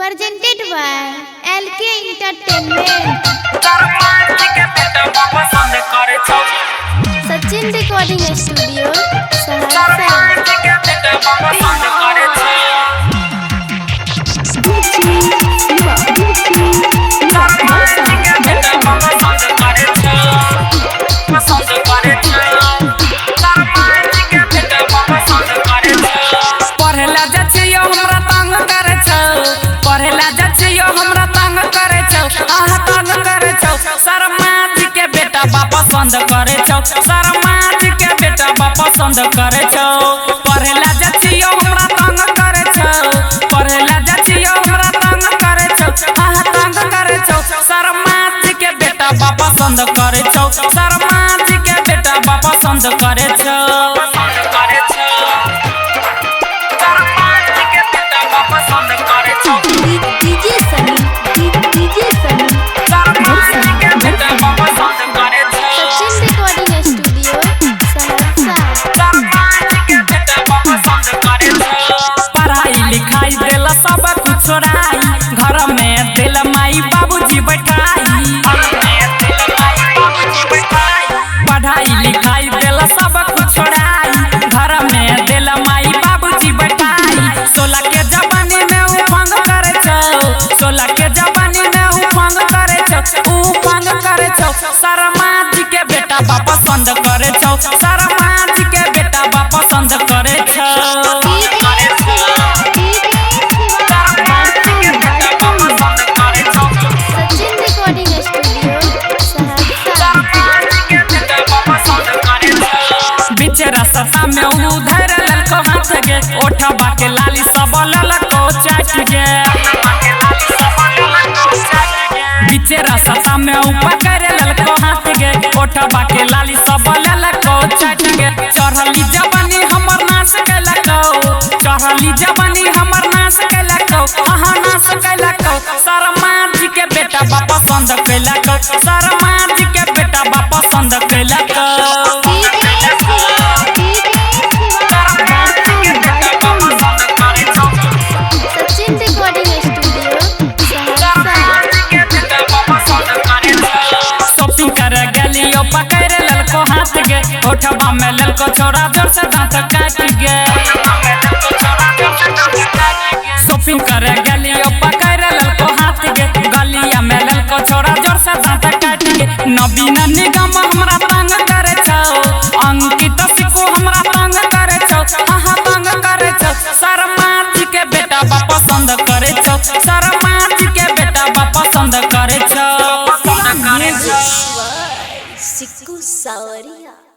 presented by LK Entertainment. Sachin Recording Studio, पसंद करे छौ शर्माज के बेटा बा पसंद करे छौ पढ़ेला जचियो हमरा तंग करे छौ पढ़ेला जचियो हमरा तंग करे छौ तंग करे छौ शर्माज के बेटा बा पसंद करे छौ शर्माज के बेटा बा पसंद करे छौ DJ Sunny सब कुछ छोड़ाई घर में दिल माई बाबूजी बैठाई पढ़ाई लिखाई दिल सब कुछ छोड़ाई घर में दिल माई बाबूजी बैठाई 16 के जवानी में उफंग करे छौ 16 के जवानी में उफंग करे छौ शर्माज के बेटा बा पसंद करे छौ शर्माज के बेटा बा पसंद करे छौ रास्ता में उधर ललको हाथ गे ओठबा के लाली सब ललको चाट गे बीचे रास्ता में पकड़ ललको हाथ गे ओठबा के लाली सब ललको चाट गे चढ़ली जवानी हमर नाश कैलको चढ़ली जवानी हमर नाश कैलको नाश कैलको शर्माज के बेटा बा पसंद कैलको शर्माज के बेटा बा पसंद कैलको पकड़ ललको हाथ गे ओठबा में ललको छोरा जोर से दांत काट गे शॉपिंग करे गलियो पकड़ ललको हाथ गे गलिया में ललको छोरा जोर से दांत काट गे नवीन निगम हमरा तंग करे छौ अंकित सिको हमरा तंग करे छौ तंग करे छौ शर्माज के बेटा बा पसंद करे छौ शर्माज के बेटा बा पसंद करे छौ Siku Sawaria.